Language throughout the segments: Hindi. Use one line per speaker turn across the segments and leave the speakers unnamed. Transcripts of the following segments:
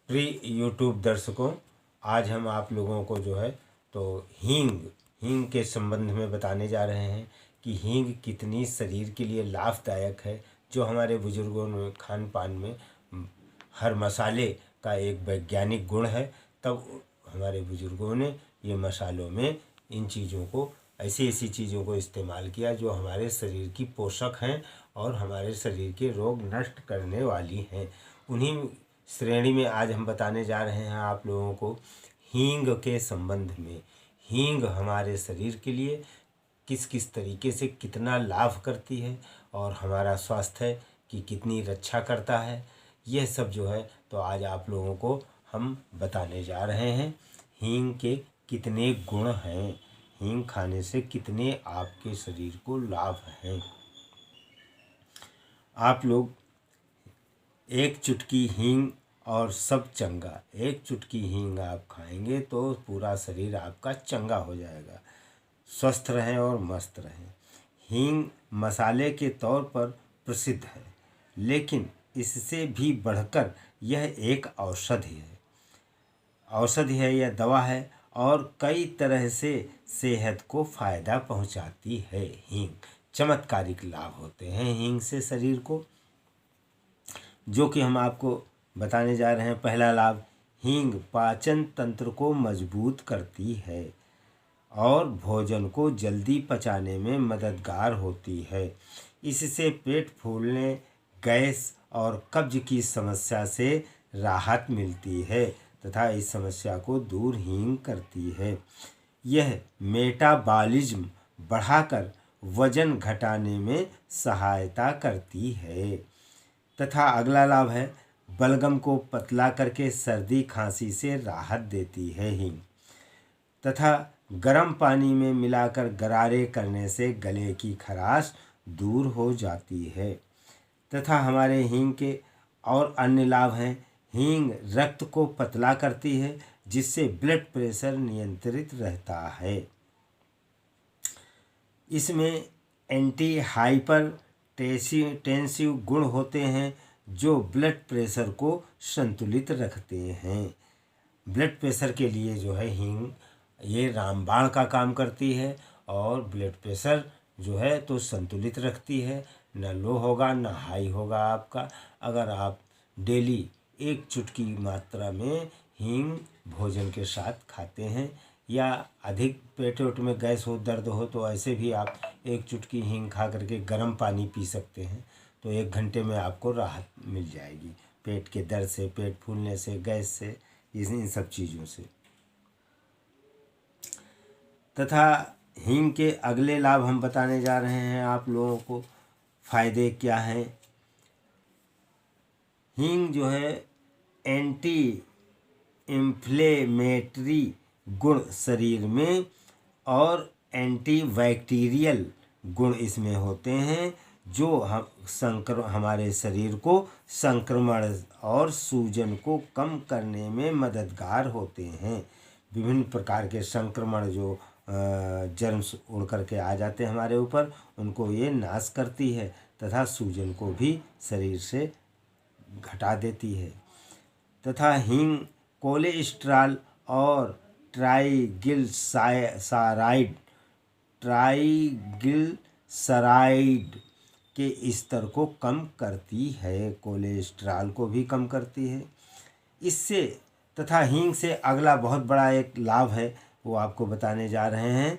प्रिय यूट्यूब दर्शकों, आज हम आप लोगों को जो है तो हींग के संबंध में बताने जा रहे हैं कि हींग कितनी शरीर के लिए लाभदायक है। जो हमारे बुजुर्गों ने खान पान में हर मसाले का एक वैज्ञानिक गुण है, तब हमारे बुजुर्गों ने ये मसालों में इन चीज़ों को ऐसी चीज़ों को इस्तेमाल किया जो हमारे शरीर की पोषक हैं और हमारे शरीर के रोग नष्ट करने वाली हैं। उन्हीं श्रेणी में आज हम बताने जा रहे हैं आप लोगों को हींग के संबंध में। हींग हमारे शरीर के लिए किस किस तरीके से कितना लाभ करती है और हमारा स्वास्थ्य की कितनी रक्षा करता है, यह सब जो है तो आज आप लोगों को हम बताने जा रहे हैं। हींग के कितने गुण हैं, हींग खाने से कितने आपके शरीर को लाभ हैं। आप लोग एक चुटकी हींग और सब चंगा, एक चुटकी हींग आप खाएंगे तो पूरा शरीर आपका चंगा हो जाएगा। स्वस्थ रहें और मस्त रहें। हींग मसाले के तौर पर प्रसिद्ध है, लेकिन इससे भी बढ़कर यह एक औषधि है, यह दवा है और कई तरह से सेहत को फ़ायदा पहुंचाती है। हींग चमत्कारिक लाभ होते हैं हींग से शरीर को, जो कि हम आपको बताने जा रहे हैं। पहला लाभ, हींग पाचन तंत्र को मजबूत करती है और भोजन को जल्दी पचाने में मददगार होती है। इससे पेट फूलने, गैस और कब्ज की समस्या से राहत मिलती है तथा इस समस्या को दूर हींग करती है। यह मेटाबॉलिज्म बढ़ाकर वजन घटाने में सहायता करती है। तथा अगला लाभ है, बलगम को पतला करके सर्दी खांसी से राहत देती है हींग। तथा गर्म पानी में मिलाकर गरारे करने से गले की खराश दूर हो जाती है। तथा हमारे हींग के और अन्य लाभ हैं। हींग रक्त को पतला करती है, जिससे ब्लड प्रेशर नियंत्रित रहता है। इसमें एंटी हाइपर टेंसिव गुण होते हैं जो ब्लड प्रेशर को संतुलित रखते हैं। ब्लड प्रेशर के लिए जो है हींग ये रामबाण का काम करती है और ब्लड प्रेशर जो है तो संतुलित रखती है, न लो होगा न हाई होगा आपका। अगर आप डेली एक चुटकी मात्रा में हींग भोजन के साथ खाते हैं या अधिक पेट में गैस हो, दर्द हो, तो ऐसे भी आप एक चुटकी हींग खा करके गर्म पानी पी सकते हैं, तो 1 घंटे में आपको राहत मिल जाएगी पेट के दर्द से, पेट फूलने से, गैस से, इन सब चीज़ों से। तथा हींग के अगले लाभ हम बताने जा रहे हैं आप लोगों को। फायदे क्या हैं? हींग जो है एंटी इन्फ्लेमेटरी गुण शरीर में और एंटीबैक्टीरियल गुण इसमें होते हैं, जो हमारे शरीर को संक्रमण और सूजन को कम करने में मददगार होते हैं। विभिन्न प्रकार के संक्रमण जो जर्म्स उड़ करके आ जाते हैं हमारे ऊपर, उनको ये नाश करती है तथा सूजन को भी शरीर से घटा देती है। तथा हींग कोलेस्ट्रॉल और ट्राइग्लिसराइड के स्तर को कम करती है, कोलेस्ट्रॉल को भी कम करती है इससे। तथा हींग से अगला बहुत बड़ा एक लाभ है, वो आपको बताने जा रहे हैं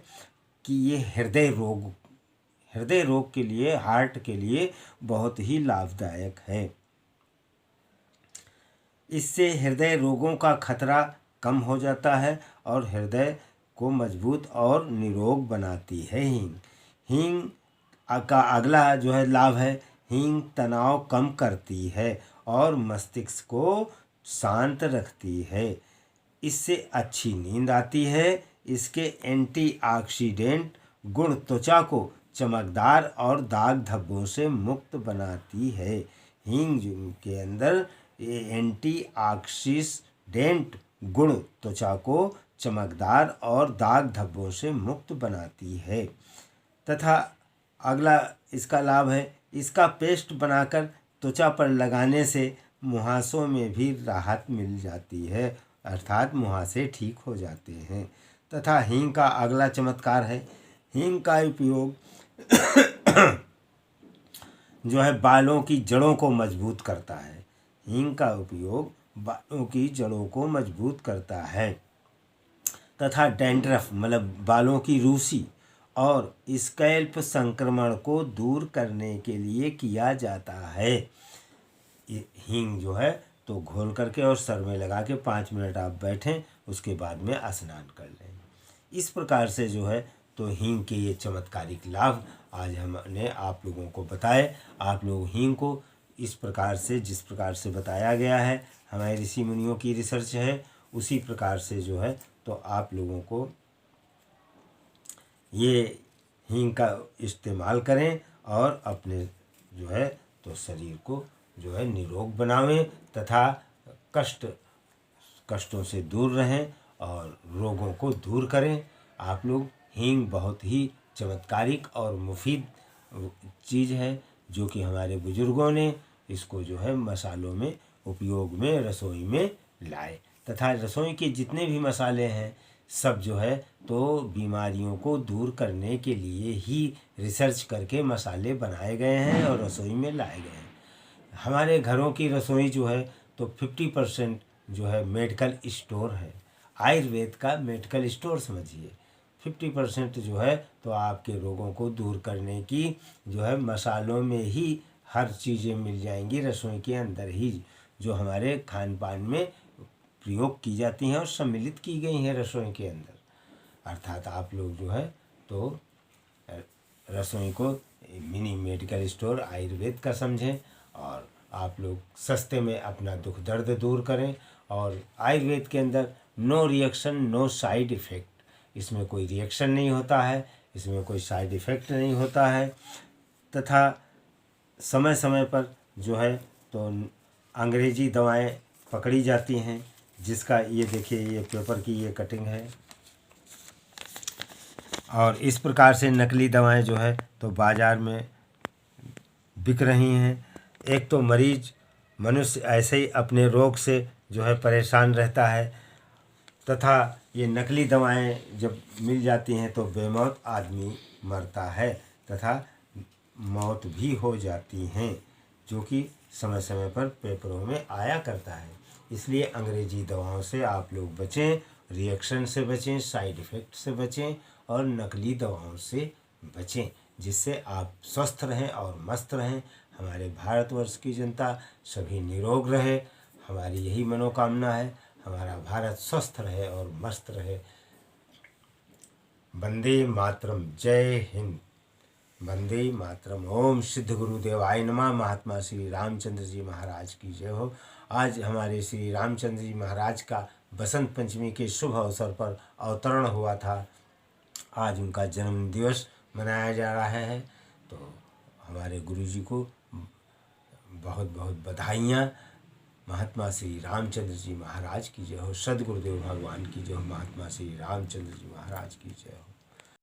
कि ये हृदय रोग के लिए, हार्ट के लिए बहुत ही लाभदायक है। इससे हृदय रोगों का खतरा कम हो जाता है और हृदय को मजबूत और निरोग बनाती है हींग का अगला जो है लाभ है, हींग तनाव कम करती है और मस्तिष्क को शांत रखती है। इससे अच्छी नींद आती है। इसके एंटीऑक्सीडेंट गुण त्वचा को चमकदार और दाग धब्बों से मुक्त बनाती है। हींग के अंदर ये एंटीऑक्सीडेंट गुण त्वचा को चमकदार और दाग धब्बों से मुक्त बनाती है। तथा अगला इसका लाभ है, इसका पेस्ट बनाकर त्वचा पर लगाने से मुहासों में भी राहत मिल जाती है, अर्थात मुहासे ठीक हो जाते हैं। तथा हींग का अगला चमत्कार है, हींग का उपयोग जो है बालों की जड़ों को मजबूत करता है। हींग का उपयोग बालों की जड़ों को मजबूत करता है तथा डैंड्रफ मतलब बालों की रूसी और स्कैल्प संक्रमण को दूर करने के लिए किया जाता है। ये हींग जो है तो घोल करके और सर में लगा के 5 मिनट आप बैठें, उसके बाद में स्नान कर लें। इस प्रकार से जो है तो हींग के ये चमत्कारिक लाभ आज हमने आप लोगों को बताए। आप लोग हींग को इस प्रकार से, जिस प्रकार से बताया गया है, हमारे ऋषि मुनियों की रिसर्च है, उसी प्रकार से जो है तो आप लोगों को ये हींग का इस्तेमाल करें और अपने जो है तो शरीर को जो है निरोग बनावें तथा कष्टों से दूर रहें और रोगों को दूर करें। आप लोग हींग बहुत ही चमत्कारिक और मुफीद चीज़ है, जो कि हमारे बुजुर्गों ने इसको जो है मसालों में उपयोग में रसोई में लाए तथा रसोई के जितने भी मसाले हैं सब जो है तो बीमारियों को दूर करने के लिए ही रिसर्च करके मसाले बनाए गए हैं और रसोई में लाए गए हैं। हमारे घरों की रसोई जो है तो 50% जो है मेडिकल स्टोर है, आयुर्वेद का मेडिकल स्टोर समझिए। 50% जो है तो आपके रोगों को दूर करने की जो है मसालों में ही हर चीज़ें मिल जाएंगी, रसोई के अंदर ही जो हमारे खान पान में प्रयोग की जाती हैं और सम्मिलित की गई हैं रसोई के अंदर। अर्थात आप लोग जो है तो रसोई को मिनी मेडिकल स्टोर आयुर्वेद का समझें और आप लोग सस्ते में अपना दुख दर्द दूर करें। और आयुर्वेद के अंदर no reaction no side effect, इसमें कोई रिएक्शन नहीं होता है, इसमें कोई साइड इफ़ेक्ट नहीं होता है तथा समय समय पर जो है तो अंग्रेजी दवाएं पकड़ी जाती हैं, जिसका ये देखिए ये पेपर की ये कटिंग है। और इस प्रकार से नकली दवाएं जो है तो बाज़ार में बिक रही हैं। एक तो मनुष्य ऐसे ही अपने रोग से जो है परेशान रहता है तथा ये नकली दवाएं जब मिल जाती हैं तो बेमौत आदमी मरता है तथा मौत भी हो जाती हैं, जो कि समय समय पर पेपरों में आया करता है। इसलिए अंग्रेजी दवाओं से आप लोग बचें, रिएक्शन से बचें, साइड इफ़ेक्ट से बचें और नकली दवाओं से बचें, जिससे आप स्वस्थ रहें और मस्त रहें। हमारे भारतवर्ष की जनता सभी निरोग रहे, हमारी यही मनोकामना है, हमारा भारत स्वस्थ रहे और मस्त रहे। वंदे मातरम, जय हिंद, वंदे मातरम। ओम सिद्ध गुरुदेवाय नमः। महात्मा श्री रामचंद्र जी महाराज की जय हो। आज हमारे श्री रामचंद्र जी महाराज का बसंत पंचमी के शुभ अवसर पर अवतरण हुआ था। आज उनका जन्म दिवस मनाया जा रहा है, तो हमारे गुरुजी को बहुत बहुत बधाइयाँ। महात्मा श्री रामचंद्र जी महाराज की जय हो। सद्गुरुदेव भगवान की जय हो। महात्मा श्री रामचंद्र जी महाराज की जय हो।